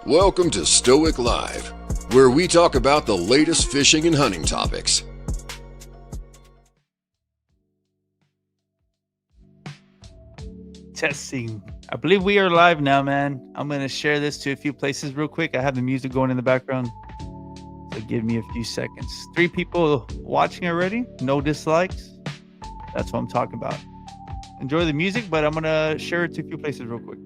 Welcome to Stoic Live, where we talk about the latest fishing and hunting topics. Testing. I believe we are live now, man. I'm going to share this to a few places real quick. I have the music going in the background. So give me a few seconds. 3 people watching already. No dislikes. That's what I'm talking about. Enjoy the music, but I'm going to share it to a few places real quick.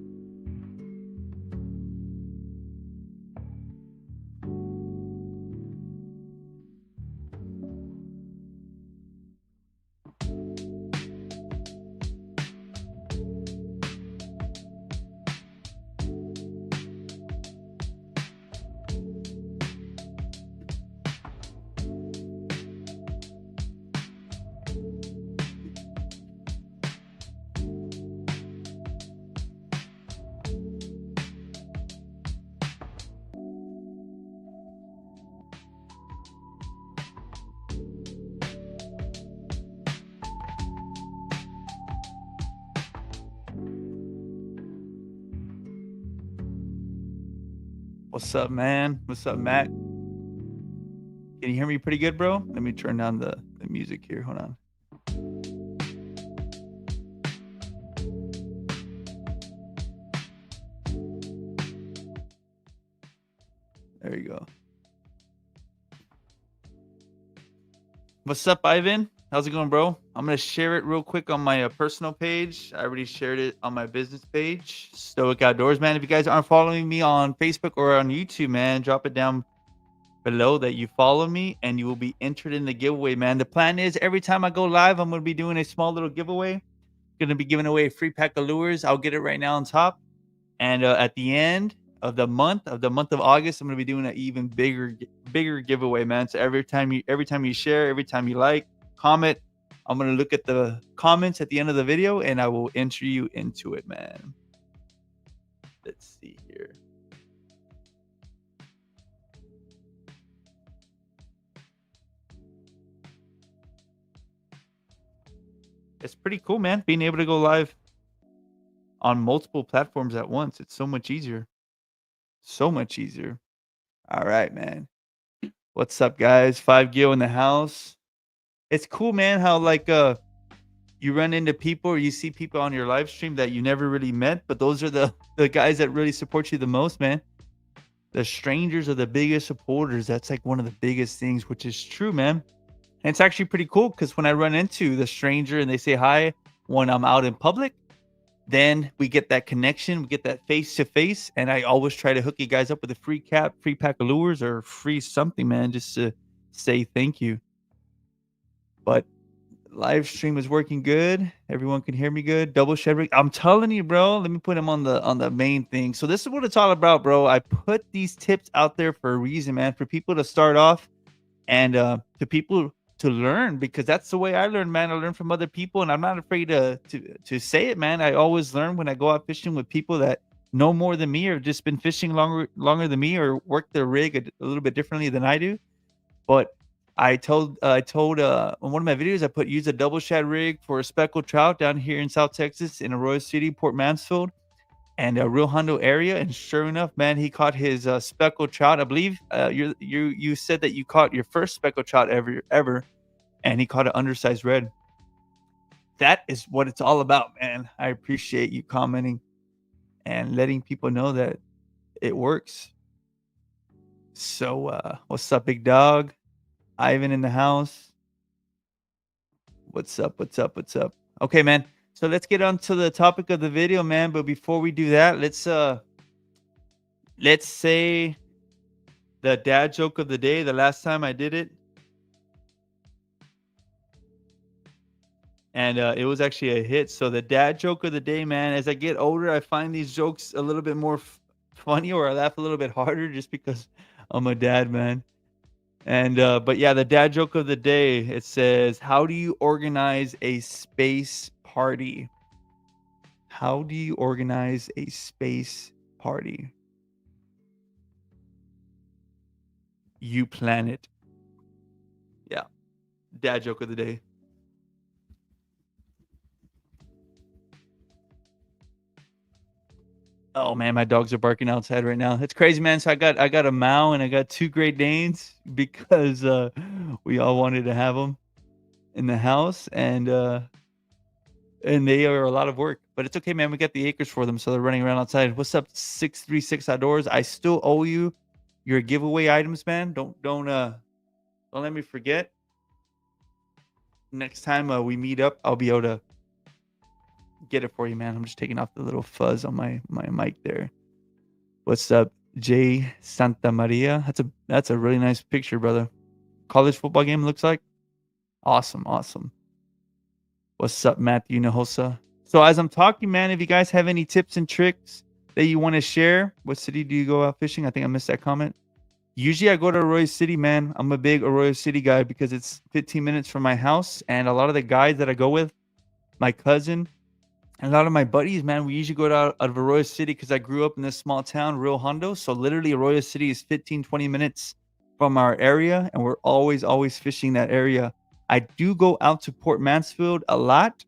What's up, man? What's up, Matt? Can you hear me pretty good, bro? Let me turn down the music here. Hold on. There you go. What's up, Ivan? How's it going, bro? I'm going to share it real quick on my personal page. I already shared it on my business page, Stoic Outdoors, man. If you guys aren't following me on Facebook or on YouTube, man, drop it down below that you follow me and you will be entered in the giveaway, man. The plan is every time I go live, I'm going to be doing a small little giveaway. Going to be giving away a free pack of lures. I'll get it right now on top. And at the end of the month of August, I'm going to be doing an even bigger giveaway, man. So every time you share, every time you like, comment, I'm going to look at the comments at the end of the video and I will enter you into it, man. Let's see here. It's pretty cool, man, being able to go live on multiple platforms at once. It's so much easier. So much easier. All right, man. What's up, guys? 5Gil in the house. It's cool, man, how like you run into people or you see people on your live stream that you never really met, but those are the guys that really support you the most, man. The strangers are the biggest supporters. That's like one of the biggest things, which is true, man. And it's actually pretty cool because when I run into the stranger and they say hi when I'm out in public, then we get that connection, we get that face to face, and I always try to hook you guys up with a free pack of lures or free something, man, just to say thank you. But live stream is working good. Everyone can hear me good. Double shed rig. I'm telling you, bro. Let me put him on the main thing. So this is what it's all about, bro. I put these tips out there for a reason, man, for people to start off and to people to learn, because that's the way I learn, man. I learn from other people, and I'm not afraid to say it, man. I always learn when I go out fishing with people that know more than me or just been fishing longer than me or work their rig a little bit differently than I do. But I told on one of my videos, I put use a double shad rig for a speckled trout down here in South Texas in Arroyo City, Port Mansfield, and a Rio Hondo area. And sure enough, man, he caught his speckled trout. I believe you said that you caught your first speckled trout ever, and he caught an undersized red. That is what it's all about, man. I appreciate you commenting and letting people know that it works. So what's up, big dog? Ivan in the house. What's up? Okay, man. So let's get on to the topic of the video, man. But before we do that, let's say the dad joke of the day. The last time I did it, and it was actually a hit. So the dad joke of the day, man. As I get older, I find these jokes a little bit more funny, or I laugh a little bit harder, just because I'm a dad, man. And but yeah, the dad joke of the day, it says, how do you organize a space party? How do you organize a space party? You plan it. Yeah. Dad joke of the day. Oh man, my dogs are barking outside right now. It's crazy, man. So I got a Mao and I got 2 Great Danes because we all wanted to have them in the house, and they are a lot of work. But it's okay, man. We got the acres for them, so they're running around outside. What's up, 636 Outdoors? I still owe you your giveaway items, man. Don't let me forget. Next time we meet up, I'll be able to get it for you, man. I'm just taking off the little fuzz on my mic there. What's up, Jay Santa Maria? That's a really nice picture, brother. College football game looks like. Awesome, awesome. What's up, Matthew Nahosa? So as I'm talking, man, if you guys have any tips and tricks that you want to share, what city do you go out fishing? I think I missed that comment. Usually I go to Arroyo City, man. I'm a big Arroyo City guy because it's 15 minutes from my house, and a lot of the guys that I go with, my cousin, and a lot of my buddies, man, we usually go out of Arroyo City because I grew up in this small town, Rio Hondo. So literally Arroyo City is 15, 20 minutes from our area, and we're always fishing that area. I do go out to Port Mansfield a lot,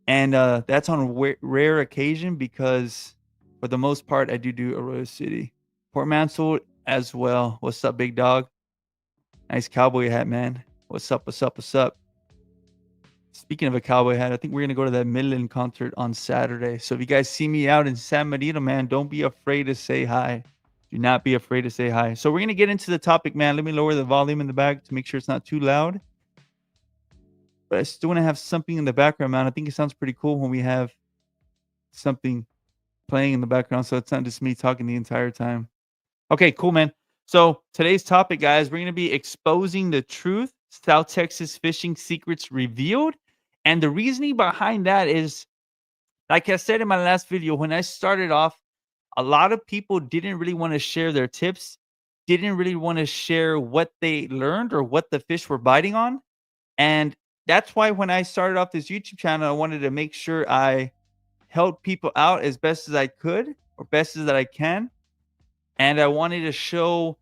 and that's on rare occasion because for the most part, I do Arroyo City. Port Mansfield as well. What's up, big dog? Nice cowboy hat, man. What's up? Speaking of a cowboy hat, I think we're going to go to that Midland concert on Saturday. So if you guys see me out in San Benito, man, don't be afraid to say hi. Do not be afraid to say hi. So we're going to get into the topic, man. Let me lower the volume in the back to make sure it's not too loud. But I still want to have something in the background, man. I think it sounds pretty cool when we have something playing in the background, so it's not just me talking the entire time. Okay, cool, man. So today's topic, guys, we're going to be exposing the truth, South Texas fishing secrets revealed. And the reasoning behind that is, like I said in my last video, when I started off, a lot of people didn't really want to share their tips, didn't really want to share what they learned or what the fish were biting on. And that's why when I started off this YouTube channel, I wanted to make sure I helped people out as best as I could or best as that I can. And I wanted to show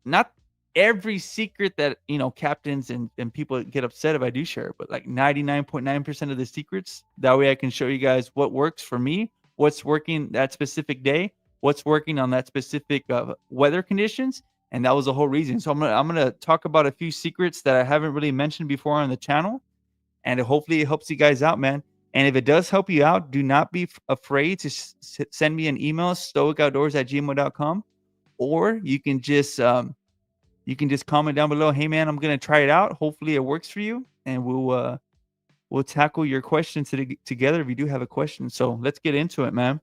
not every secret that, you know, captains and people get upset if I do share, but like 99.9% of the secrets. That way I can show you guys what works for me, what's working that specific day, what's working on that specific weather conditions. And that was the whole reason. So I'm gonna talk about a few secrets that I haven't really mentioned before on the channel, and hopefully it helps you guys out, man. And if it does help you out, do not be afraid to send me an email, stoicoutdoors@gmail.com, or you can just comment down below. Hey, man, I'm gonna try it out. Hopefully it works for you, and we'll tackle your questions together if you do have a question. So let's get into it, man.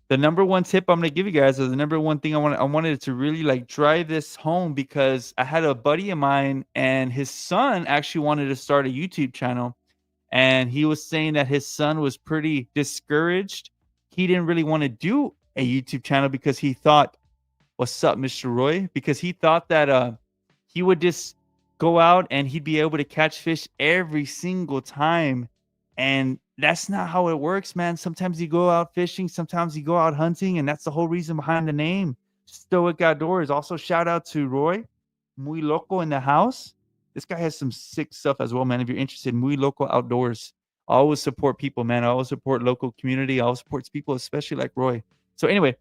The number one tip I'm gonna give you guys, or the number one thing I wanted to really like drive this home, because I had a buddy of mine and his son actually wanted to start a YouTube channel, and he was saying that his son was pretty discouraged. He didn't really want to do a YouTube channel because he thought, "What's up, Mr. Roy?" Because he thought that he would just go out and he'd be able to catch fish every single time. And that's not how it works, man. Sometimes you go out fishing, sometimes you go out hunting, and that's the whole reason behind the name, Stoic Outdoors. Also, shout out to Roy, Muy Loco in the house. This guy has some sick stuff as well, man. If you're interested, Muy Loco Outdoors. I always support people, man. I always support local community. I always support people, especially like Roy. So anyway,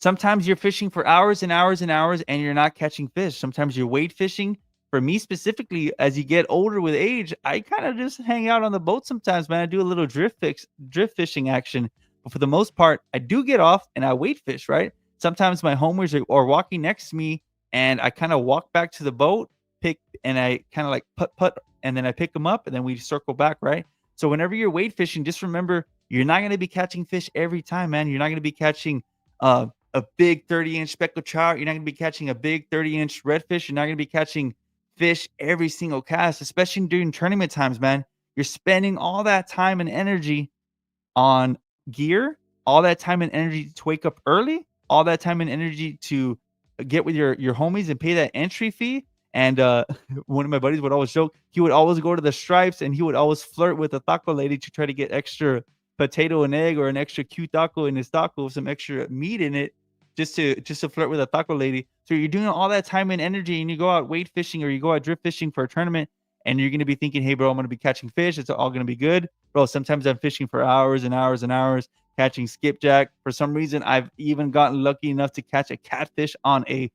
sometimes you're fishing for hours and hours and hours and you're not catching fish. Sometimes you're wade fishing. For me specifically, as you get older with age, I kind of just hang out on the boat sometimes, man. I do a little drift fishing action. But for the most part, I do get off and I wade fish, right? Sometimes my homers are walking next to me and I kind of walk back to the boat, and I kind of like put, and then I pick them up and then we circle back, right? So whenever you're wade fishing, just remember, you're not going to be catching fish every time, man. You're not going to be catching a big 30-inch speckled trout. You're not going to be catching a big 30-inch redfish. You're not going to be catching fish every single cast, especially during tournament times, man. You're spending all that time and energy on gear, all that time and energy to wake up early, all that time and energy to get with your homies and pay that entry fee. And one of my buddies would always joke, he would always go to the Stripes and he would always flirt with a taco lady to try to get extra potato and egg or an extra cute taco in his taco with some extra meat in it, just to flirt with a taco lady. So you're doing all that time and energy, and you go out wade fishing or you go out drift fishing for a tournament, and you're going to be thinking, hey, bro, I'm going to be catching fish. It's all going to be good. Bro, sometimes I'm fishing for hours and hours and hours, catching skipjack. For some reason, I've even gotten lucky enough to catch a catfish on a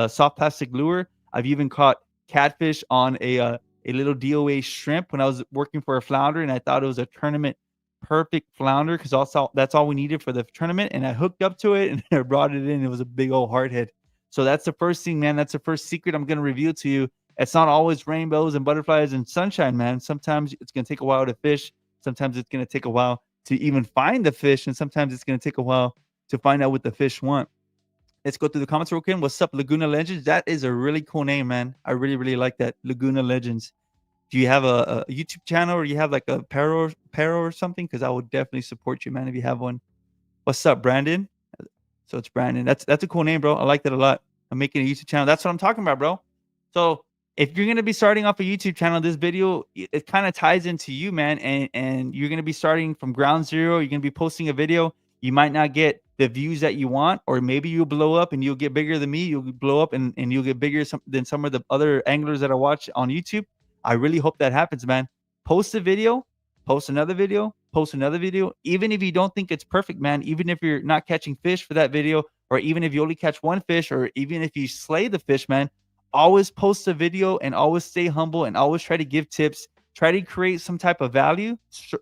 soft plastic lure. I've even caught catfish on a little DOA shrimp when I was working for a flounder, and I thought it was a tournament perfect flounder because also that's all we needed for the tournament. And I hooked up to it and I brought it in. It was a big old hardhead. So that's the first thing, man. That's the first secret I'm gonna reveal to you. It's not always rainbows and butterflies and sunshine, man. Sometimes it's gonna take a while to fish. Sometimes it's gonna take a while to even find the fish, and sometimes it's gonna take a while to find out what the fish want. Let's go through the comments real quick. What's up, Laguna Legends? That is a really cool name, man. I really, really like that. Laguna Legends. Do you have a YouTube channel, or you have like a Paro or something? Because I would definitely support you, man, if you have one. What's up, Brandon? So it's Brandon. That's a cool name, bro. I like that a lot. I'm making a YouTube channel. That's what I'm talking about, bro. So if you're gonna be starting off a YouTube channel, this video it kind of ties into you, man. And you're gonna be starting from ground zero. You're gonna be posting a video. You might not get the views that you want, or maybe you'll blow up and you'll get bigger than me. You'll blow up and you'll get bigger than some of the other anglers that I watch on YouTube. I really hope that happens, man. Post a video, post another video, post another video. Even if you don't think it's perfect, man, even if you're not catching fish for that video, or even if you only catch one fish, or even if you slay the fish, man, always post a video and always stay humble and always try to give tips. Try to create some type of value.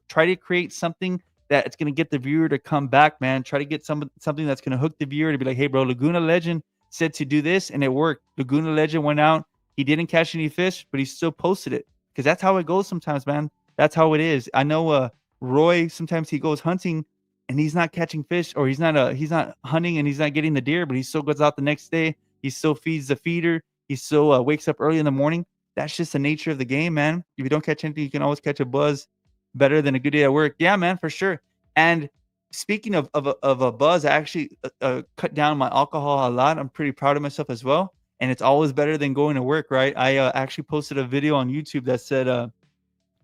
Try to create something that it's going to get the viewer to come back, man. Try to get something that's going to hook the viewer to be like, hey, bro, Laguna Legend said to do this, and it worked. Laguna Legend went out. He didn't catch any fish, but he still posted it, because that's how it goes sometimes, man. That's how it is. I know Roy, sometimes he goes hunting and he's not catching fish, or he's not hunting and he's not getting the deer, but he still goes out the next day. He still feeds the feeder. He still wakes up early in the morning. That's just the nature of the game, man. If you don't catch anything, you can always catch a buzz. Better than a good day at work. Yeah, man, for sure. And speaking of a buzz, I actually cut down my alcohol a lot. I'm pretty proud of myself as well. And it's always better than going to work, right? I actually posted a video on YouTube that said,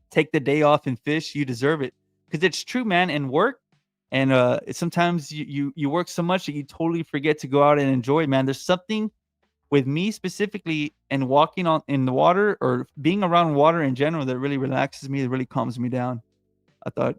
take the day off and fish. You deserve it. Because it's true, man. And work, and sometimes you work so much that you totally forget to go out and enjoy, man. There's something with me specifically and walking in the water, or being around water in general, that really relaxes me. It really calms me down. I thought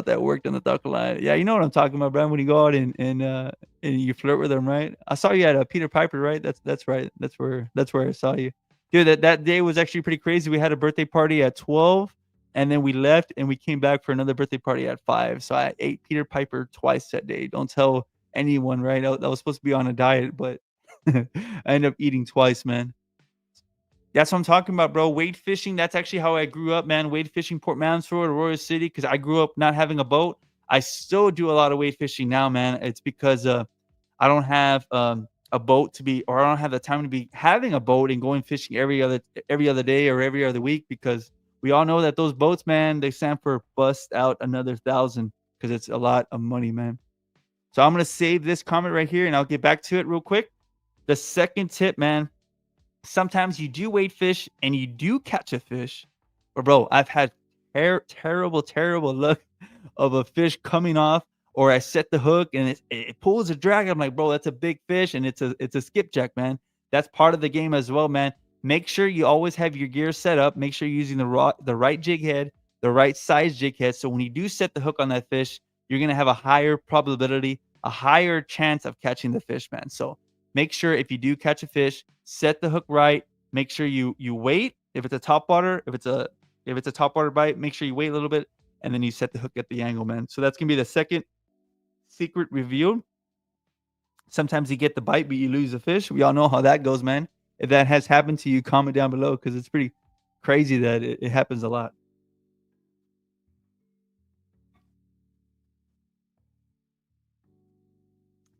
that worked on the duck line. Yeah, you know what I'm talking about, Brian. When you go out and you flirt with them, right? I saw you at a Peter Piper, right? That's right. That's where I saw you, dude. That day was actually pretty crazy. We had a birthday party at 12, and then we left and we came back for another birthday party at 5. So I ate Peter Piper twice that day. Don't tell anyone, right? I was supposed to be on a diet, but I ended up eating twice, man. That's what I'm talking about, bro. Wade fishing. That's actually how I grew up, man. Wade fishing, Port Mansfield, Aurora City, because I grew up not having a boat. I still do a lot of wade fishing now, man. It's because I don't have a boat to be, or I don't have the time to be having a boat and going fishing every other day or every other week, because we all know that those boats, man, they stand for bust out another 1,000, because it's a lot of money, man. So I'm gonna save this comment right here and I'll get back to it real quick. The second tip, man. Sometimes you do wade fish and you do catch a fish, but bro, I've had terrible luck of a fish coming off, or I set the hook and it pulls a drag. I'm like, bro, that's a big fish, and it's a skipjack, man. That's part of the game as well, man. Make sure you always have your gear set up. Make sure you're using the right jig head, the right size jig head. So when you do set the hook on that fish, you're gonna have a higher probability, a higher chance of catching the fish, man. So make sure if you do catch a fish, set the hook right. Make sure you wait. If it's a topwater, if it's a topwater bite, make sure you wait a little bit, and then you set the hook at the angle, man. So that's gonna be the second secret revealed. Sometimes you get the bite, but you lose the fish. We all know how that goes, man. If that has happened to you, comment down below, because it's pretty crazy that it happens a lot.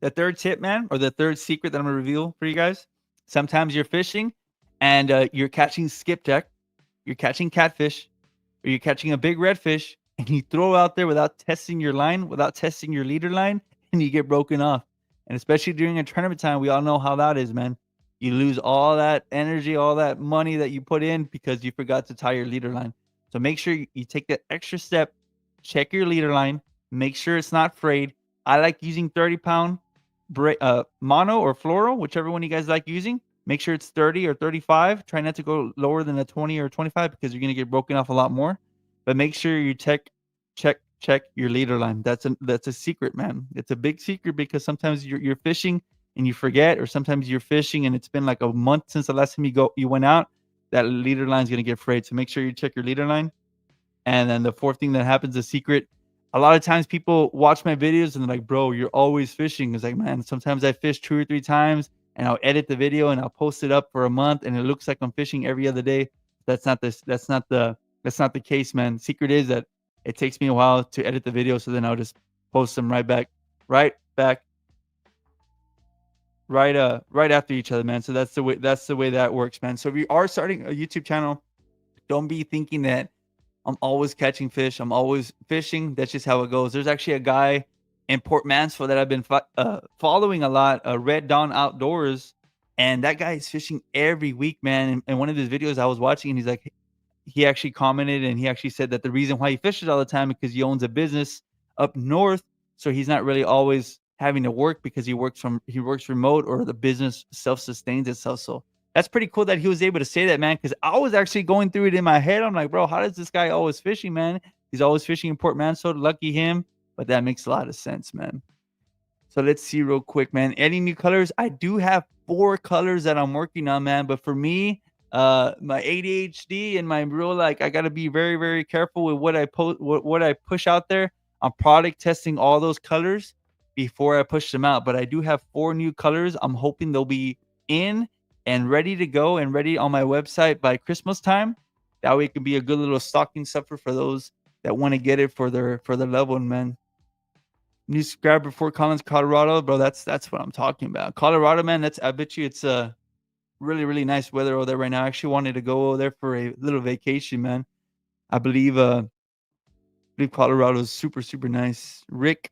The third tip, man, or the third secret that I'm gonna reveal for you guys. Sometimes you're fishing and you're catching skipjack, you're catching catfish, or you're catching a big redfish, and you throw out there without testing your line, without testing your leader line, and you get broken off. And especially during a tournament time, we all know how that is, man. You lose all that energy, all that money that you put in because you forgot to tie your leader line. So make sure you take that extra step, check your leader line, make sure it's not frayed. I like using 30-pound mono or fluoro, whichever one you guys like using. Make sure it's 30 or 35. Try not to go lower than a 20 or 25, because you're going to get broken off a lot more. But make sure you check check your leader line. That's a secret, man. It's a big secret because sometimes you're fishing and you forget, or sometimes you're fishing and it's been like a month since the last time you went out. That leader line is gonna get frayed. So make sure you check your leader line. And then the fourth thing that happens, a secret. A lot of times people watch my videos and they're like, bro, you're always fishing. It's like, man, sometimes I fish 2 or 3 times and I'll edit the video and I'll post it up for a month and it looks like I'm fishing every other day. That's not the case, man. Secret is that it takes me a while to edit the video, so then I'll just post them right back, right after each other, man. So that's the way that works, man. So if you are starting a YouTube channel, don't be thinking that I'm always catching fish, I'm always fishing. That's just how it goes. There's actually a guy in Port Mansfield that I've been following a lot, Red Dawn Outdoors, and that guy is fishing every week, man. And one of his videos I was watching, and he's like, he actually commented and he actually said that the reason why he fishes all the time is because he owns a business up north, so he's not really always having to work because he works remote, or the business self-sustains itself. So that's pretty cool that he was able to say that, man, because I was actually going through it in my head. I'm like, bro, how does this guy always fishing, man? He's always fishing in Port Mansfield. Lucky him. But that makes a lot of sense, man. So let's see real quick, man. Any new colors? I do have 4 colors that I'm working on, man. But for me, my ADHD and my real, like, I gotta be very, very careful with what I post, what I push out there. I'm product testing all those colors before I push them out. But I do have 4 new colors. I'm hoping they'll be in and ready to go and ready on my website by Christmas time. That way it can be a good little stocking stuffer for those that want to get it for their level, man. New subscriber, Fort Collins, Colorado, bro. That's what I'm talking about. Colorado, man. I bet you it's really, really nice weather over there right now. I actually wanted to go over there for a little vacation, man. I believe Colorado is super, super nice. Rick,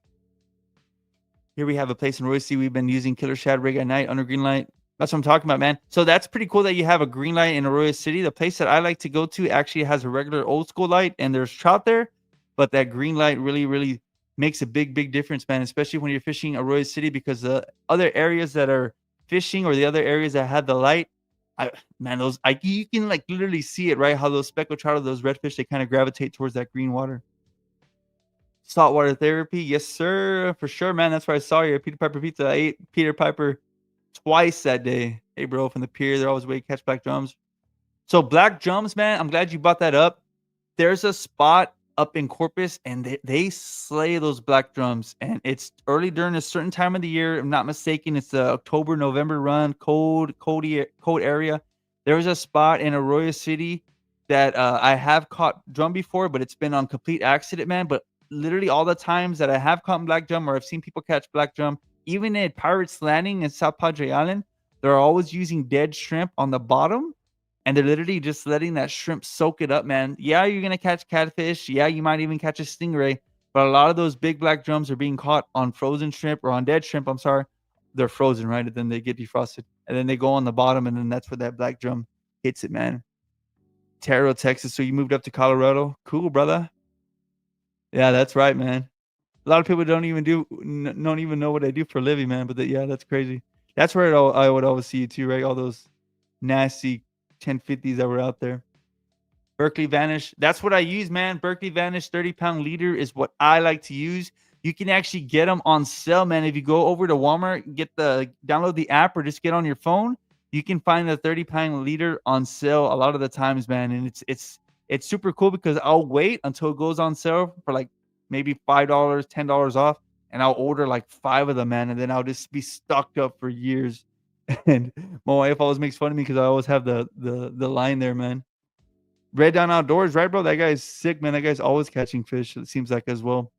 here we have a place in Royce. We've been using killer shad rig at night under green light. That's what I'm talking about, man. So that's pretty cool that you have a green light in Arroyo City. The place that I like to go to actually has a regular old school light, and there's trout there, but that green light really, really makes a big, big difference, man, especially when you're fishing Arroyo City, because the other areas that are fishing, or the other areas that have the light, you can like literally see it, right? How those speckled trout, those redfish, they kind of gravitate towards that green water. Saltwater therapy, yes, sir, for sure, man. That's where I saw you at Peter Piper Pizza. I ate Peter Piper twice that day. Hey, bro, from the pier, they're always way to catch black drums. So black drums, man, I'm glad you brought that up. There's a spot up in Corpus, and they slay those black drums, and it's early during a certain time of the year. If I'm not mistaken, it's the October, November run, cold area. There's a spot in Arroyo City that I have caught drum before, but it's been on complete accident, man. But literally all the times that I have caught black drum, or I've seen people catch black drum, even at Pirates Landing in South Padre Island, they're always using dead shrimp on the bottom, and they're literally just letting that shrimp soak it up, man. Yeah, you're gonna catch catfish. Yeah, you might even catch a stingray, but a lot of those big black drums are being caught on frozen shrimp, or on dead shrimp. I'm sorry, they're frozen, right? And then they get defrosted, and then they go on the bottom, and then that's where that black drum hits it, man. Terrell, Texas. So you moved up to Colorado? Cool, brother. Yeah, that's right, man. A lot of people don't even know what I do for a living, man. But yeah, that's crazy. That's where I would always see you too, right? All those nasty 1050s that were out there. Berkeley Vanish. That's what I use, man. Berkeley Vanish 30-pound leader is what I like to use. You can actually get them on sale, man. If you go over to Walmart, download the app, or just get on your phone, you can find the 30-pound leader on sale a lot of the times, man. And it's super cool because I'll wait until it goes on sale for like maybe $5, $10 off, and I'll order like 5 of them, man, and then I'll just be stocked up for years. And my wife always makes fun of me because I always have the line there, man. Red Dawn Outdoors, right, bro? That guy's sick, man. That guy's always catching fish, it seems like, as well.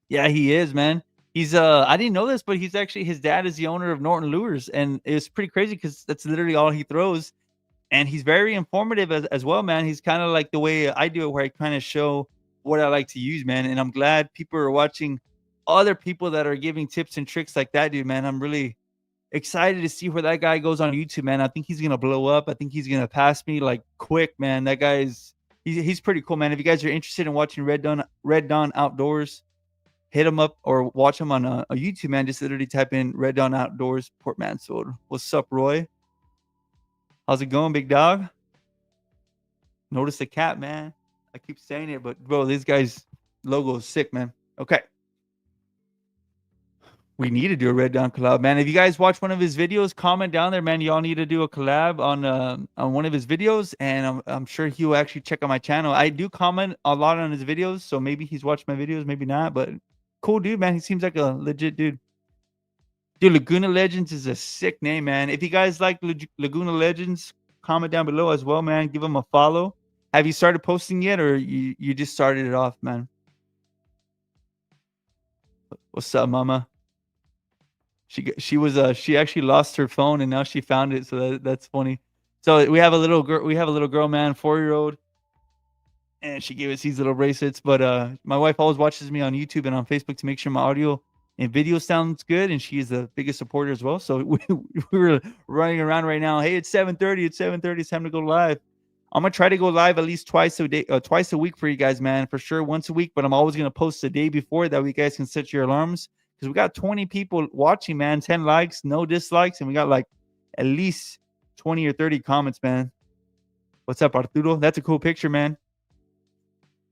Yeah, he is, man. He's I didn't know this, but he's actually, his dad is the owner of Norton Lures, and it's pretty crazy because that's literally all he throws. And he's very informative as well, man. He's kind of like the way I do it, where I kind of show what I like to use, man. And I'm glad people are watching other people that are giving tips and tricks like that, dude, man. I'm really excited to see where that guy goes on YouTube, man. I think he's gonna blow up. I think he's gonna pass me like quick, man. That he's pretty cool, man. If you guys are interested in watching Red Dawn Outdoors, hit him up or watch him on a YouTube, man. Just literally type in Red Dawn Outdoors, Port Mansfield. What's up, Roy? How's it going, big dog? Notice the cat, man. I keep saying it, but bro, these guys logo is sick, man. Okay. We need to do a Red Dawn collab, man. If you guys watch one of his videos, comment down there, man. Y'all need to do a collab on one of his videos, and I'm sure he'll actually check out my channel. I do comment a lot on his videos, so maybe he's watched my videos, maybe not. But cool dude, man. He seems like a legit dude. Dude, Laguna Legends is a sick name, man. If you guys like Laguna Legends, comment down below as well, man. Give him a follow. Have you started posting yet, or you just started it off, man? What's up, mama? She actually lost her phone and now she found it, so that's funny. So we have a little girl, man, 4-year-old, and she gave us these little bracelets. But my wife always watches me on YouTube and on Facebook to make sure my audio and video sounds good, and she is the biggest supporter as well. So we were running around right now. Hey, it's 7:30. It's 7:30. It's time to go live. I'm gonna try to go live at least twice a week for you guys, man, for sure. Once a week, but I'm always gonna post the day before that way you guys can set your alarms. Because we got 20 people watching, man, 10 likes, no dislikes, and we got like at least 20 or 30 comments, man. What's up, Arturo? That's a cool picture, man.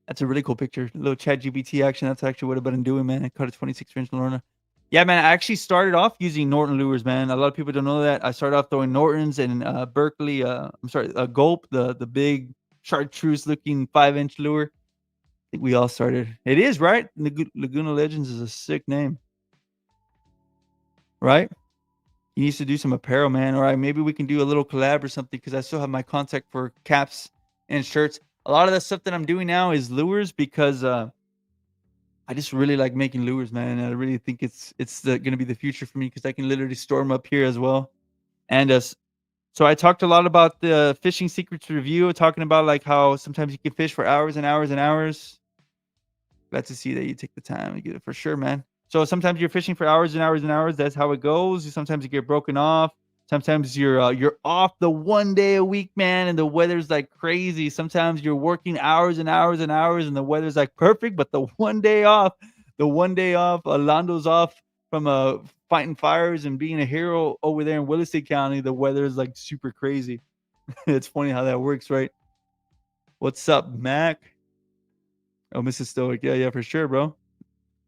That's a really cool picture. A little chat GPT action. That's actually what I've been doing, man. I caught a 26-inch Lorna. Yeah, man, I actually started off using Norton lures, man. A lot of people don't know that. I started off throwing Nortons and Berkeley, Gulp, the big chartreuse looking 5-inch lure. I think we all started. It is, right? Laguna Legends is a sick name. Right? He needs to do some apparel, man. All right, maybe we can do a little collab or something, because I still have my contact for caps and shirts. A lot of the stuff that I'm doing now is lures, because I just really like making lures, man. And I really think it's going to be the future for me, because I can literally store them up here as well. And so I talked a lot about the fishing secrets review, talking about like how sometimes you can fish for hours and hours and hours. Glad to see that you take the time to get it, for sure, man. So sometimes you're fishing for hours and hours and hours. That's how it goes. Sometimes you get broken off. Sometimes you're off the one day a week, man, and the weather's like crazy. Sometimes you're working hours and hours and hours, and the weather's like perfect. But the one day off, Lando's off from fighting fires and being a hero over there in Williston County. The weather is like super crazy. It's funny how that works, right? What's up, Mac? Oh, Mrs. Stoic. Yeah, for sure, bro.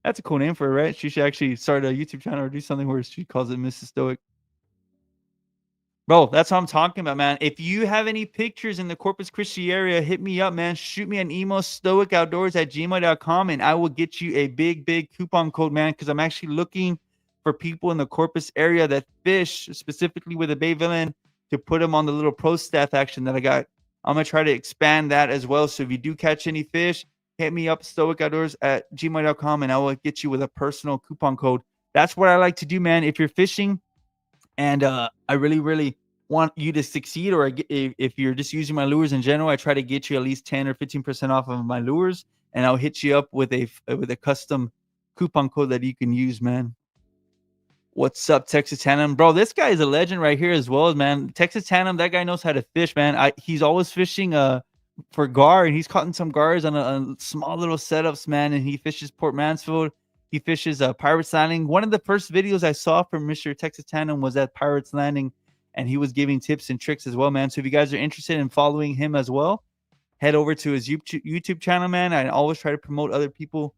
That's a cool name for her, right? She should actually start a YouTube channel or do something where she calls it Mrs. Stoic. Bro, that's what I'm talking about, man. If you have any pictures in the Corpus Christi area, hit me up, man. Shoot me an email, stoicoutdoors@gmail.com, and I will get you a big coupon code, man, because I'm actually looking for people in the Corpus area that fish, specifically with a Bay Villain, to put them on the little pro staff action that I got. I'm going to try to expand that as well. So if you do catch any fish, hit me up, stoicoutdoors@gmail.com, and I will get you with a personal coupon code. That's what I like to do, man. If you're fishing and I really want you to succeed, or if you're just using my lures in general, I try to get you at least 10 or 15% off of my lures, and I'll hit you up with a custom coupon code that you can use, man. What's up, Texas Tandem? Bro, this guy is a legend right here as well, man. Texas Tandem, that guy knows how to fish, man. He's always fishing for gar, and he's caught in some gars on a small little setups, man, and he fishes Port Mansfield. He fishes Pirates Landing. One of the first videos I saw from Mr. Texas Tandem was at Pirates Landing, and he was giving tips and tricks as well, man. So if you guys are interested in following him as well, head over to his YouTube channel, man. I always try to promote other people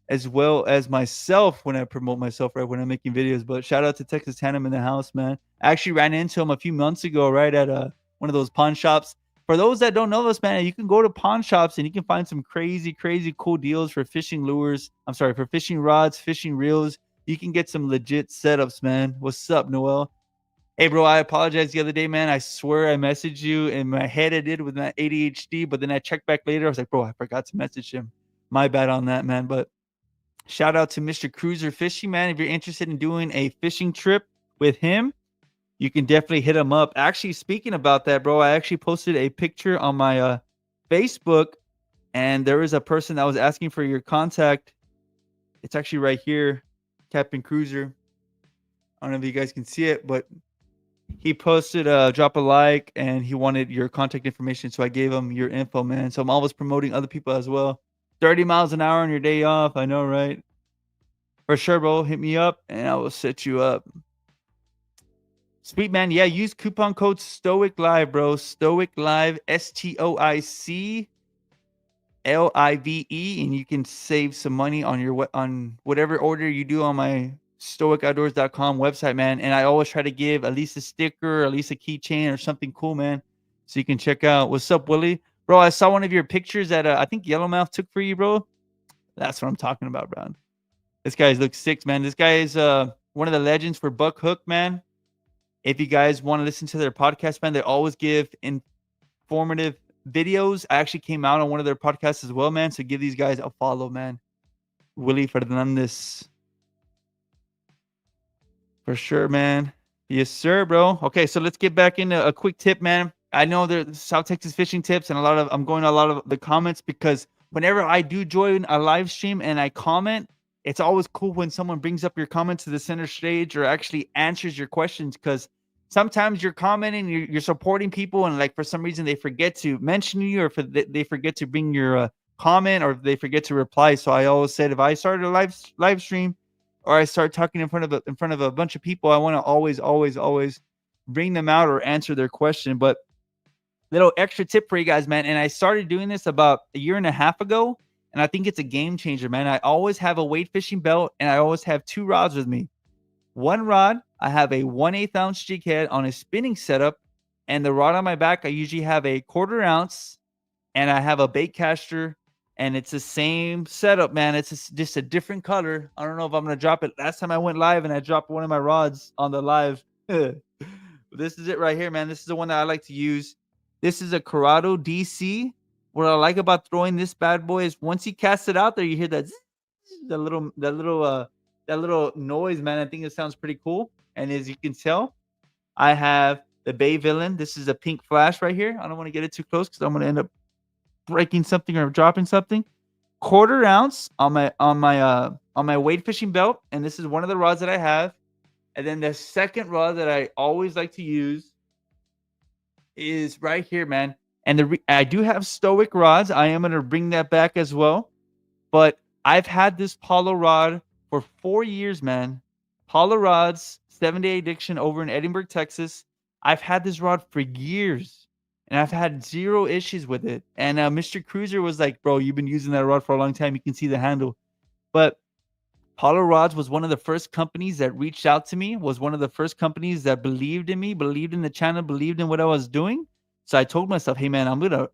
as well as myself when I promote myself, right, when I'm making videos. But shout out to Texas Tandem in the house, man. I actually ran into him a few months ago, right, at one of those pawn shops. For those that don't know this, man, you can go to pawn shops and you can find some crazy cool deals for fishing lures. I'm sorry, for fishing rods, fishing reels. You can get some legit setups, man. What's up, Noel? Hey, bro, I apologize the other day, man. I swear I messaged you in my head. I did with my ADHD, but then I checked back later. I was like, bro, I forgot to message him. My bad on that, man. But shout out to Mr. Cruiser Fishing, man. If you're interested in doing a fishing trip with him, you can definitely hit him up. Actually, speaking about that, bro, I actually posted a picture on my Facebook, and there was a person that was asking for your contact. It's actually right here, Captain Cruiser. I don't know if you guys can see it, but he posted drop a like, and he wanted your contact information, so I gave him your info, man. So I'm always promoting other people as well. 30 miles an hour on your day off. I know, right? For sure, bro. Hit me up, and I will set you up. Sweet, man. Yeah, use coupon code STOIC Live, bro. STOIC Live, STOIC LIVE, and you can save some money on your on whatever order you do on my stoicoutdoors.com website, man. And I always try to give at least a sticker, at least a keychain or something cool, man, so you can check out. What's up, Willie? Bro, I saw one of your pictures that I think Yellowmouth took for you, bro. That's what I'm talking about, bro. This guy looks sick, man. This guy is one of the legends for Buck Hook, man. If you guys want to listen to their podcast, man, they always give informative videos. I actually came out on one of their podcasts as well, man. So give these guys a follow, man. Willie Fernandez. For sure, man. Yes, sir, bro. Okay, so let's get back into a quick tip, man. I know there's South Texas fishing tips, and I'm going to a lot of the comments because whenever I do join a live stream and I comment, it's always cool when someone brings up your comment to the center stage or actually answers your questions, because sometimes you're commenting, you're supporting people, and like for some reason they forget to mention you, or they forget to bring your comment, or they forget to reply. So I always said, if I started a live stream or I start talking in front of a bunch of people, I want to always bring them out or answer their question. But little extra tip for you guys, man. And I started doing this about a year and a half ago, and I think it's a game changer, man. I always have a weight fishing belt, and I always have 2 rods with me. One rod, I have a 1/8 ounce jig head on a spinning setup, and the rod on my back, I usually have a 1/4 ounce, and I have a bait caster, and it's the same setup, man. It's just a different color. I don't know if I'm gonna drop it. Last time I went live and I dropped one of my rods on the live. This is it right here, man. This is the one that I like to use. This is a Corrado DC. What I like about throwing this bad boy is once you cast it out there, you hear that that little noise, man. I think it sounds pretty cool. And as you can tell, I have the Bay Villain. This is a pink flash right here. I don't want to get it too close because I'm going to end up breaking something or dropping something. 1/4 ounce on my wade fishing belt, and this is one of the rods that I have. And then the second rod that I always like to use is right here, man. And I do have Stoic rods. I am going to bring that back as well. But I've had this Paulo rod for 4 years, man. Paulo rods, 7-Day Addiction over in Edinburgh, Texas. I've had this rod for years, and I've had 0 issues with it. And Mr. Cruiser was like, bro, you've been using that rod for a long time. You can see the handle. But Paulo Rods was one of the first companies that reached out to me, was one of the first companies that believed in me, believed in the channel, believed in what I was doing. So I told myself, hey, man, I'm going to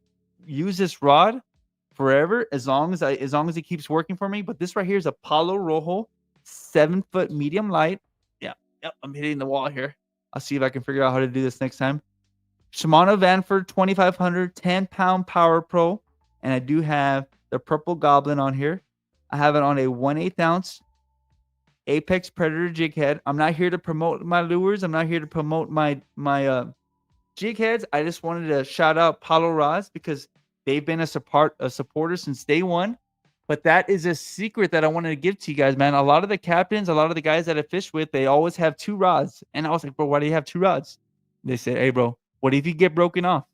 use this rod forever as long as it keeps working for me. But this right here is a Palo Rojo 7-foot medium light. Yeah, yep, I'm hitting the wall here. I'll see if I can figure out how to do this next time. Shimano Vanford 2500 10-pound Power Pro, and I do have the Purple Goblin on here. I have it on a 1/8 ounce Apex Predator jig head. I'm not here to promote my lures. I'm not here to promote my jig heads. I just wanted to shout out Paulo Rods because they've been a supporter since day one. But that is a secret that I wanted to give to you guys, man. A lot of the captains, a lot of the guys that I fish with, they always have 2 rods. And I was like, bro, why do you have 2 rods? They said, hey, bro, what if you get broken off?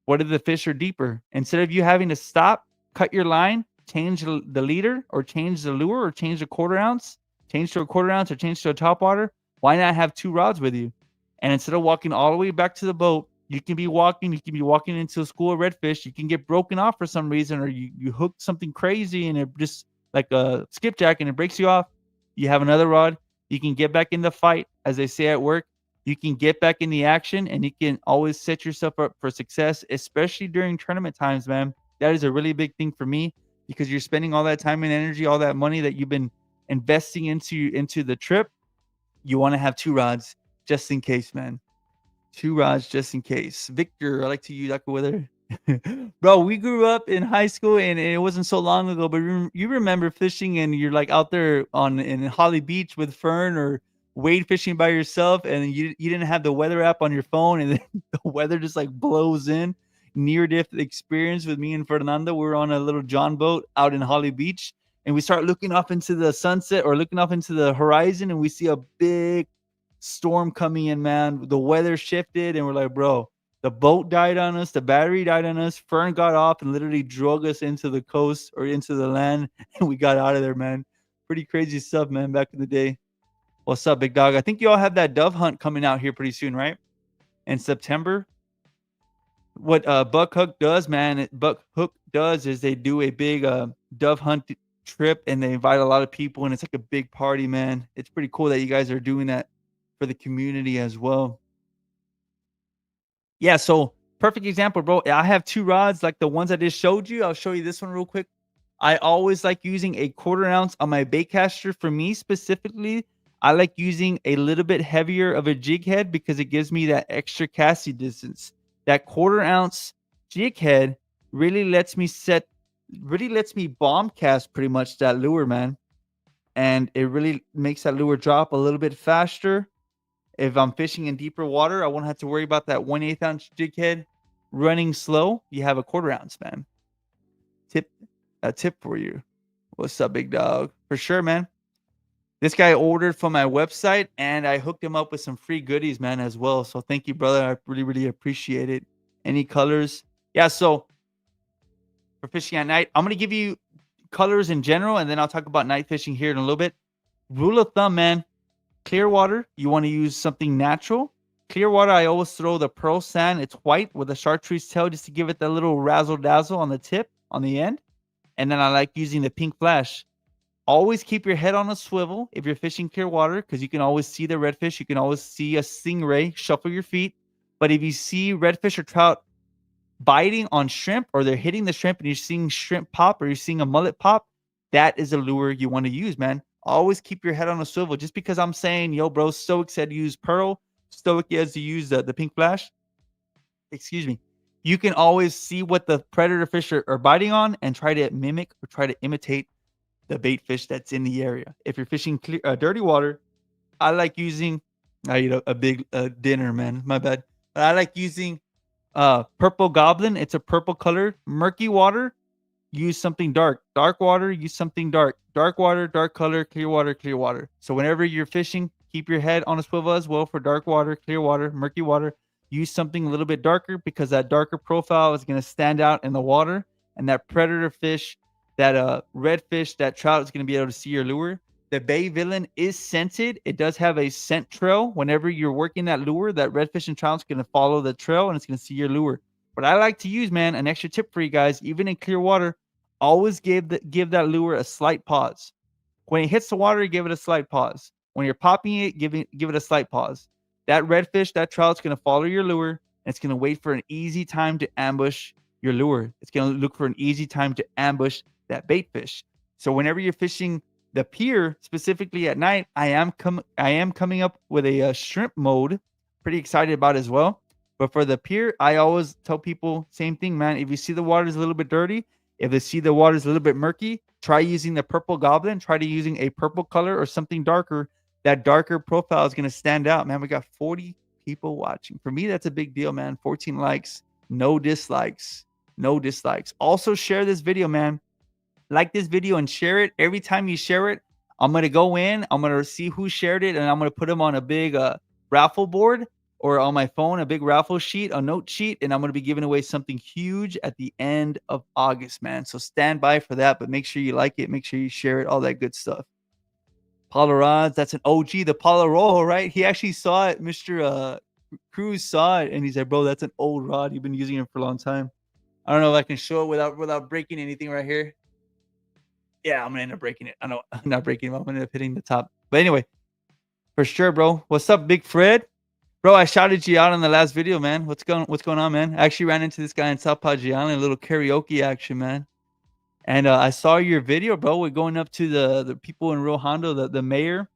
What if the fish are deeper? Instead of you having to stop, cut your line, change the leader, or change the lure, or change the 1/4 ounce, change to a 1/4 ounce, or change to a top water, why not have 2 rods with you? And instead of walking all the way back to the boat, you can be walking into a school of redfish. You can get broken off for some reason, or you hook something crazy and it just like a skipjack and it breaks you off. You have another rod. You can get back in the fight, as they say at work. You can get back in the action, and you can always set yourself up for success, especially during tournament times, man. That is a really big thing for me because you're spending all that time and energy, all that money that you've been investing into the trip. You want to have 2 rods just in case, man. 2 rods just in case. Victor, I like to use AquaWeather. Bro, we grew up in high school, and it wasn't so long ago, but you remember fishing, and you're like out there in Holly Beach with Fern, or wade fishing by yourself, and you didn't have the weather app on your phone, and then the weather just like blows in. Near death experience with me and Fernando. We're on a little John boat out in Holly Beach, and we start looking off into the sunset or looking off into the horizon, and we see a big storm coming in, man. The weather shifted, and we're like, bro, the boat died on us, the battery died on us. Fern got off and literally drug us into the coast or into the land, and we got out of there, man. Pretty crazy stuff, man, back in the day. What's up, big dog? I think you all have that dove hunt coming out here pretty soon, right? In September. what Buck Hook does, man. Buck Hook does is they do a big dove hunt trip, and they invite a lot of people, and it's like a big party, man. It's pretty cool that you guys are doing that for the community as well. Yeah, so perfect example, bro. I have 2 rods like the ones I just showed you. I'll show you this one real quick. I always like using a 1/4 ounce on my bait caster. For me specifically, I like using a little bit heavier of a jig head because it gives me that extra casting distance. That 1/4 ounce jig head really lets me bomb cast pretty much that lure, man. And it really makes that lure drop a little bit faster. If I'm fishing in deeper water, I won't have to worry about that 1/8 ounce jig head running slow. You have a 1/4 ounce, man. Tip, a tip for you. What's up, big dog? For sure, man. This guy ordered from my website, and I hooked him up with some free goodies, man, as well. So thank you, brother. I really, really appreciate it. Any colors? Yeah. So for fishing at night, I'm gonna give you colors in general, and then I'll talk about night fishing here in a little bit. Rule of thumb, man. Clear water, you want to use something natural. Clear water, I always throw the pearl sand. It's white with a chartreuse tail just to give it that little razzle dazzle on the tip, on the end. And then I like using the pink flash. Always keep your head on a swivel if you're fishing clear water, because you can always see the redfish. You can always see a stingray. Shuffle your feet. But if you see redfish or trout biting on shrimp, or they're hitting the shrimp and you're seeing shrimp pop, or you're seeing a mullet pop, that is a lure you want to use, man. Always keep your head on a swivel. Just because I'm saying, yo, bro, Stoic said use pearl, Stoic has to use the pink flash. Excuse me. You can always see what the predator fish are biting on and try to mimic or try to imitate the bait fish that's in the area. If you're fishing clear, dirty water, I like using, I eat a big dinner, man. My bad. But I like using purple goblin. It's a purple color. Murky water, use something dark. Dark water, use something dark. Dark water, dark color. Clear water, clear water. So whenever you're fishing, keep your head on a swivel as well for dark water, clear water, murky water. Use something a little bit darker, because that darker profile is going to stand out in the water, and that predator fish, that redfish, that trout is going to be able to see your lure. The bay villain is scented. It does have a scent trail. Whenever you're working that lure, that redfish and trout is going to follow the trail, and it's going to see your lure. But I like to use, man, an extra tip for you guys, even in clear water. Always give that lure a slight pause. When it hits the water, give it a slight pause. When you're popping it, give it a slight pause. That redfish, that trout's going to follow your lure, and it's going to wait for an easy time to ambush your lure. It's going to look for an easy time to ambush that bait fish. So whenever you're fishing the pier, specifically at night, I am coming up with a shrimp mode. Pretty excited about it as well. But for the pier, I always tell people same thing, man. If you see the water is a little bit dirty, if you see the water is a little bit murky, try using the purple goblin. Try to using a purple color or something darker. That darker profile is going to stand out, man. We got 40 people watching. For me, that's a big deal, man. 14 likes, no dislikes, no dislikes. Also share this video, man. Like this video and share it. Every time you share it, I'm going to go in. I'm going to see who shared it, and I'm going to put them on a big raffle board, or on my phone, a big raffle sheet, a note sheet, and I'm going to be giving away something huge at the end of August, man. So stand by for that, but make sure you like it. Make sure you share it, all that good stuff. Paulo Rods, that's an OG, the Paulo Rojo, right? He actually saw it. Mr. Cruz saw it, and he said, bro, that's an old rod. You've been using it for a long time. I don't know if I can show it without breaking anything right here. Yeah, I'm gonna end up breaking it. I know I'm not breaking it. I'm gonna end up hitting the top. But anyway, for sure, bro. What's up, Big Fred? Bro, I shouted you out on the last video, man. What's going on, man? I actually ran into this guy in South Padre Island, a little karaoke action, man. And I saw your video, bro. We're going up to the people in Rio Hondo, the mayor.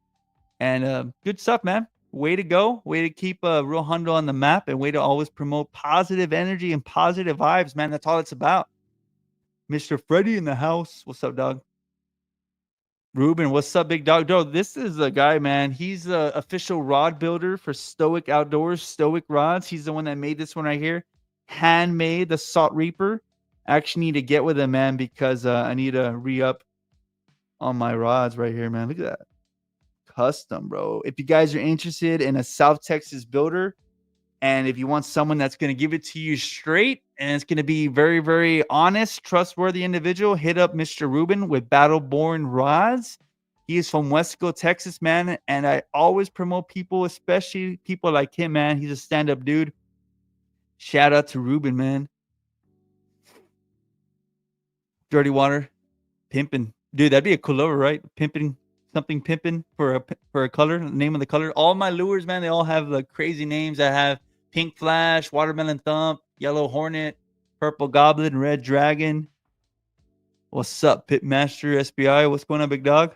And good stuff, man. Way to go. Way to keep Rio Hondo on the map, and way to always promote positive energy and positive vibes, man. That's all it's about. Mr. Freddy in the house. What's up, dog? Ruben, what's up, big dog? Bro, this is a guy, man. He's the official rod builder for Stoic Outdoors, Stoic Rods. He's the one that made this one right here. Handmade, the Salt Reaper. I actually need to get with him, man, because I need to re-up on my rods right here, man. Look at that. Custom, bro. If you guys are interested in a South Texas builder, and if you want someone that's going to give it to you straight, and it's going to be very, very honest, trustworthy individual, hit up Mr. Ruben with Battleborn Rods. He is from Wesco, Texas, man. And I always promote people, especially people like him, man. He's a stand-up dude. Shout out to Ruben, man. Dirty water, pimping, dude. That'd be a cool lover, right? Pimping, something pimping for a color. Name of the color. All my lures, man, they all have like crazy names. I have Pink Flash, Watermelon Thump, Yellow Hornet, Purple Goblin, Red Dragon. What's up, Pitmaster SBI? What's going on, big dog?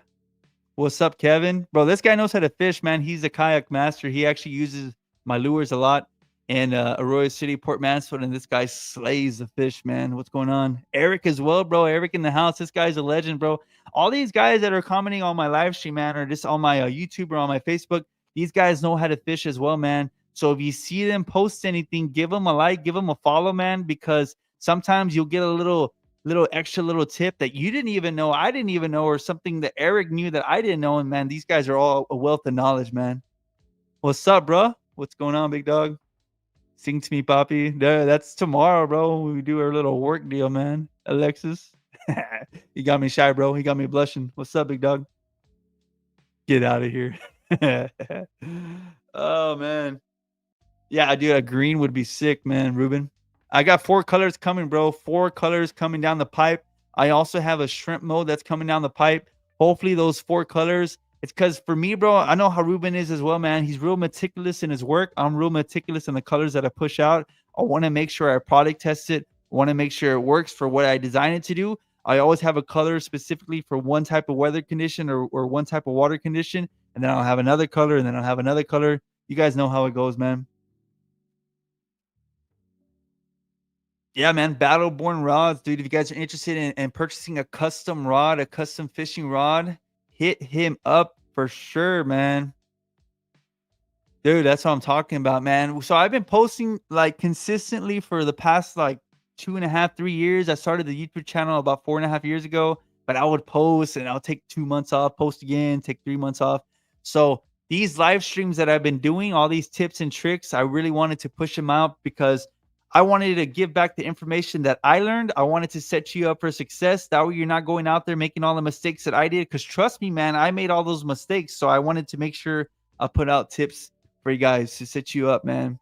What's up, Kevin? Bro, this guy knows how to fish, man. He's a kayak master. He actually uses my lures a lot in Arroyo City, Port Mansfield, and this guy slays the fish, man. What's going on? Eric as well, bro. Eric in the house. This guy's a legend, bro. All these guys that are commenting on my live stream, man, or just on my YouTube or on my Facebook, these guys know how to fish as well, man. So if you see them post anything, give them a like, give them a follow, man, because sometimes you'll get a little extra little tip that you didn't even know, I didn't even know, or something that Eric knew that I didn't know. And man, these guys are all a wealth of knowledge, man. What's up, bro? What's going on, big dog? Sing to me, Poppy. That's tomorrow, bro. We do our little work deal, man. Alexis. You got me shy, bro. He got me blushing. What's up, big dog? Get out of here. Oh, man. Yeah, dude, a green would be sick, man, Ruben. I got 4 colors coming, bro. 4 colors coming down the pipe. I also have a shrimp mode that's coming down the pipe. Hopefully those 4 colors. It's because for me, bro, I know how Ruben is as well, man. He's real meticulous in his work. I'm real meticulous in the colors that I push out. I want to make sure I product test it. I want to make sure it works for what I design it to do. I always have a color specifically for one type of weather condition or one type of water condition. And then I'll have another color, and then I'll have another color. You guys know how it goes, man. Yeah, man. Battleborn rods, dude. If you guys are interested in purchasing a custom rod, a custom fishing rod, hit him up for sure, man. Dude, that's what I'm talking about, man. So I've been posting like consistently for the past like 2.5, 3 years. I started the YouTube channel about 4.5 years ago, but I would post and I'll take 2 months off, post again, take 3 months off. So these live streams that I've been doing, all these tips and tricks, I really wanted to push them out because I wanted to give back the information that I learned. I wanted to set you up for success. That way you're not going out there making all the mistakes that I did. Because trust me, man, I made all those mistakes. So I wanted to make sure I put out tips for you guys to set you up, man.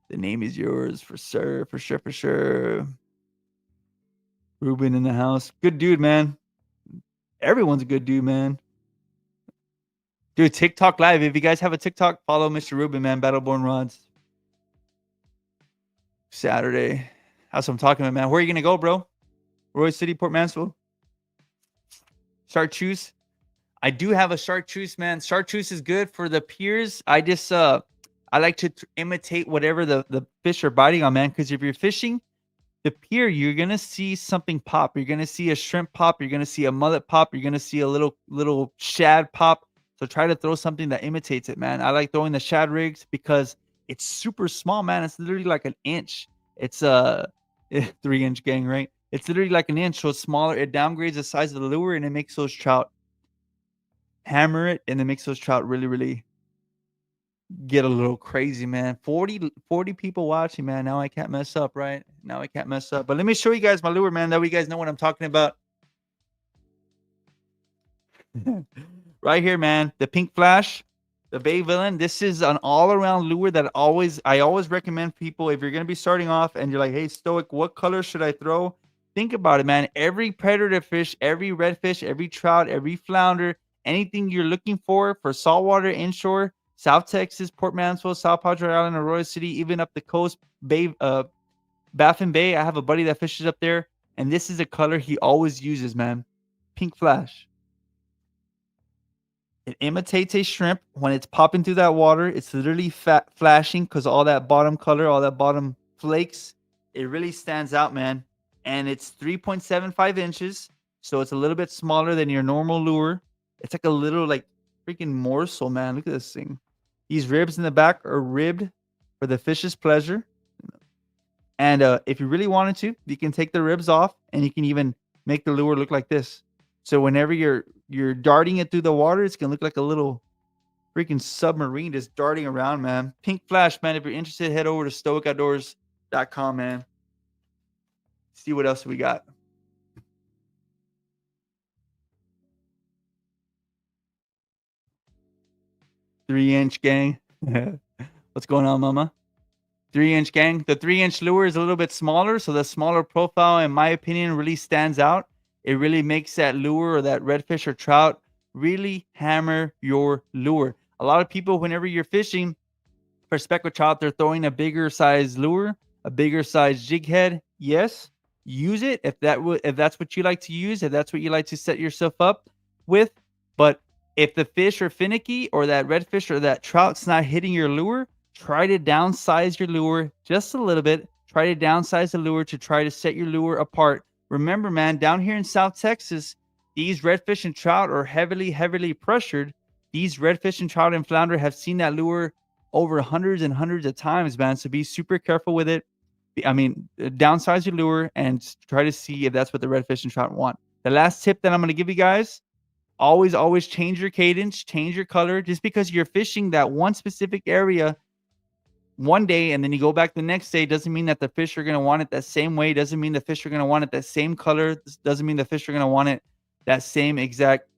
The name is yours for sure, for sure, for sure. Ruben in the house. Good dude, man. Everyone's a good dude, man. Dude, TikTok live. If you guys have a TikTok, follow Mr. Ruben, man. Battleborn Rods. Saturday. That's what I'm talking about, man. Where are you going to go, bro? Roy City, Port Mansfield? Chartreuse. I do have a chartreuse, man. Chartreuse is good for the piers. I just I like to imitate whatever the fish are biting on, man. Because if you're fishing the pier, you're gonna see something pop. You're gonna see a shrimp pop. You're gonna see a mullet pop. You're gonna see a little shad pop. So try to throw something that imitates it, man. I like throwing the shad rigs because it's super small, man. It's literally like an inch. It's a 3-inch gang, right? It's literally like an inch, so it's smaller. It downgrades the size of the lure and it makes those trout hammer it, and it makes those trout really, really get a little crazy, man. 40 people watching, man. Now I can't mess up, right? Now I can't mess up. But let me show you guys my lure, man. That way you guys know what I'm talking about. Right here, man. The Pink Flash, the Bay Villain. This is an all-around lure that I always recommend people if you're gonna be starting off and you're like, hey, Stoic, what color should I throw? Think about it, man. Every predator fish, every redfish, every trout, every flounder, anything you're looking for saltwater, inshore, South Texas, Port Mansfield, South Padre Island, Arroyo City, even up the coast, Bay, Baffin Bay. I have a buddy that fishes up there, and this is a color he always uses, man. Pink Flash. It imitates a shrimp when it's popping through that water. It's literally flashing because all that bottom color, all that bottom flakes, it really stands out, man. And it's 3.75 inches, so it's a little bit smaller than your normal lure. It's like a little like freaking morsel, man. Look at this thing. These ribs in the back are ribbed for the fish's pleasure. And if you really wanted to, you can take the ribs off and you can even make the lure look like this. So whenever you're darting it through the water, it's gonna look like a little freaking submarine just darting around, man. Pink Flash, man. If you're interested, head over to stoicoutdoors.com, man. See what else we got. Three-inch gang. What's going on, mama? 3-inch gang. The 3-inch lure is a little bit smaller, so the smaller profile, in my opinion, really stands out. It really makes that lure or that redfish or trout really hammer your lure. A lot of people, whenever you're fishing for speckled trout, they're throwing a bigger size lure, a bigger size jig head. Yes, use it if that's what you like to use, if that's what you like to set yourself up with. But if the fish are finicky or that redfish or that trout's not hitting your lure, try to downsize your lure just a little bit. Try to downsize the lure to try to set your lure apart. Remember, man, down here in South Texas, these redfish and trout are heavily pressured. These redfish and trout and flounder have seen that lure over hundreds and hundreds of times, man. So be super careful with it. Downsize your lure and try to see if that's what the redfish and trout want. The last tip that I'm going to give you guys, always change your cadence, change your color. Just because you're fishing that one specific area one day and then you go back the next day doesn't mean that the fish are going to want it that same way. Doesn't mean the fish are going to want it that same color. Doesn't mean the fish are going to want it that same exact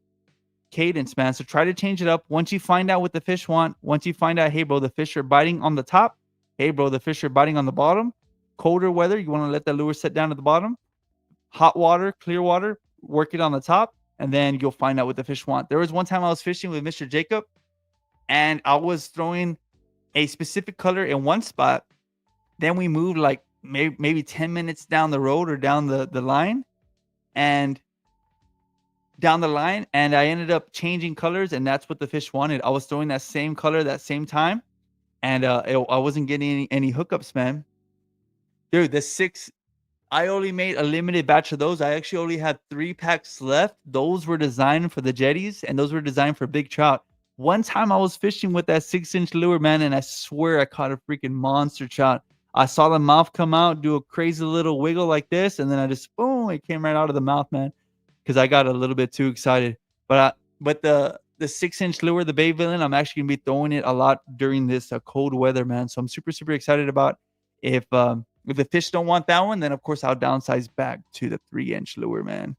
cadence, man. So try to change it up. Once you find out what the fish want, once you find out, hey, bro, the fish are biting on the top. Hey, bro, the fish are biting on the bottom. Colder weather, you want to let the lure set down at the bottom. Hot water, clear water, work it on the top, and then you'll find out what the fish want. There was one time I was fishing with Mr. Jacob, and I was throwing a specific color in one spot. Then we moved like maybe 10 minutes down the road or down the line, and I ended up changing colors, and that's what the fish wanted. I was throwing that same color that same time, and I wasn't getting any hookups, man. Dude, I only made a limited batch of those. I actually only had 3 packs left. Those were designed for the jetties, and those were designed for big trout. One time I was fishing with that 6-inch lure, man, and I swear I caught a freaking monster trout. I saw the mouth come out, do a crazy little wiggle like this, and then I just, boom, it came right out of the mouth, man, because I got a little bit too excited. But the 6-inch lure, the Bay Villain, I'm actually going to be throwing it a lot during this cold weather, man. So I'm super excited about if the fish don't want that one, then of course I'll downsize back to the 3-inch lure, man.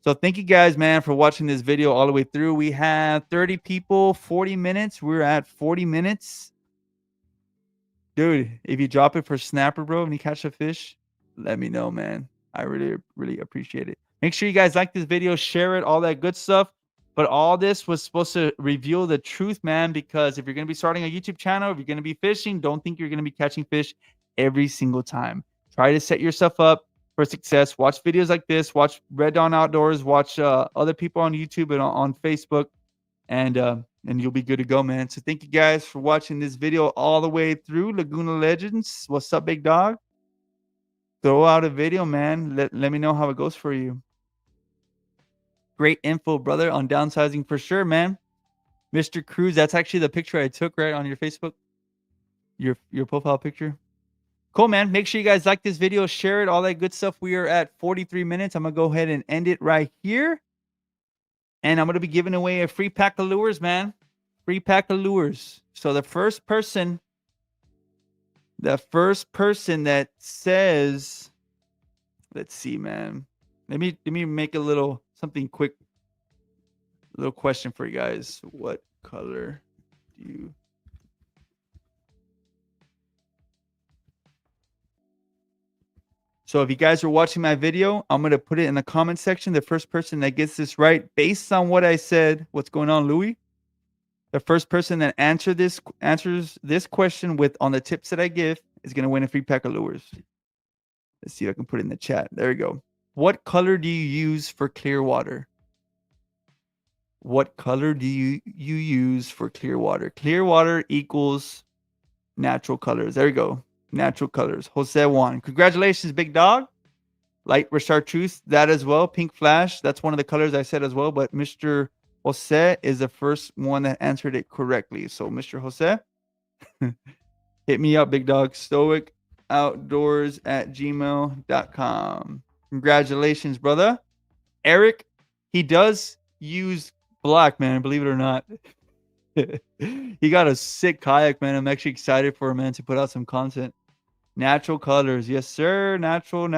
So thank you guys, man, for watching this video all the way through. We have 30 people, 40 minutes. We're at 40 minutes. Dude, if you drop it for snapper, bro, and you catch a fish, let me know, man. I really appreciate it. Make sure you guys like this video, share it, all that good stuff. But all this was supposed to reveal the truth, man, because if you're going to be starting a YouTube channel, if you're going to be fishing, don't think you're going to be catching fish every single time. Try to set yourself up for success. Watch videos like this. Watch Red Dawn Outdoors. Watch other people on YouTube and on Facebook, and you'll be good to go, man. So thank you guys for watching this video all the way through. Laguna Legends, what's up, big dog? Throw out a video, man. Let me know how it goes for you. Great info, brother, on downsizing for sure, man. Mr. Cruz, that's actually the picture I took right on your Facebook, your profile picture. Cool, man. Make sure you guys like this video, share it, all that good stuff. We are at 43 minutes. I'm going to go ahead and end it right here. And I'm going to be giving away a free pack of lures, man. Free pack of lures. So the first person that says, let's see, man. Let me make a little something quick. A little question for you guys. What color do you... So if you guys are watching my video, I'm going to put it in the comment section. The first person that gets this right, based on what I said, what's going on, Louis? The first person that answers this question on the tips that I give is going to win a free pack of lures. Let's see if I can put it in the chat. There we go. What color do you use for clear water? What color do you use for clear water? Clear water equals natural colors. There we go. Natural colors. Jose Juan. Congratulations, big dog. Light Chartreuse, that as well. Pink Flash, that's one of the colors I said as well. But Mr. Jose is the first one that answered it correctly. So, Mr. Jose, hit me up, big dog. StoicOutdoors@gmail.com. Congratulations, brother. Eric, he does use black, man, believe it or not. He got a sick kayak, man. I'm actually excited for him, man, to put out some content. Natural colors. Yes, sir. Natural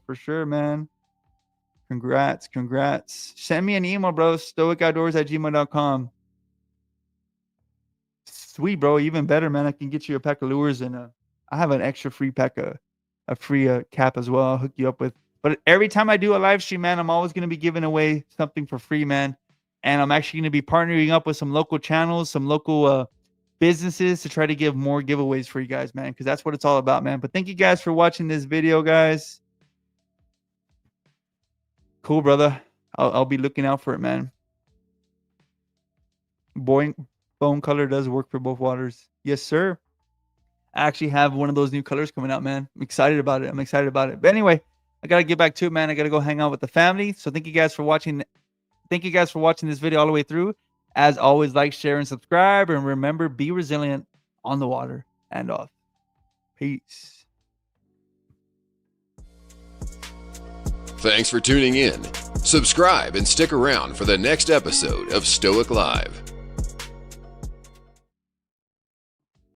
for sure, man. Congrats. Send me an email, bro. StoicOutdoors@gmail.com. Sweet, bro. Even better, man. I can get you a pack of lures and I have an extra free pack, a free cap as well. I'll hook you up with. But every time I do a live stream, man, I'm always going to be giving away something for free, man. And I'm actually going to be partnering up with some local channels, some local businesses to try to give more giveaways for you guys, man, because that's what it's all about, man. But thank you guys for watching this video, guys. Cool, brother. I'll be looking out for it, man. Bone color does work for both waters. Yes, sir. I actually have one of those new colors coming out, man. I'm excited about it. But anyway, I got to get back to it, man. I got to go hang out with the family. So thank you guys for watching. Thank you guys for watching this video all the way through. As always, like, share, and subscribe. And remember, be resilient on the water and off. Peace. Thanks for tuning in. Subscribe and stick around for the next episode of Stoic Live.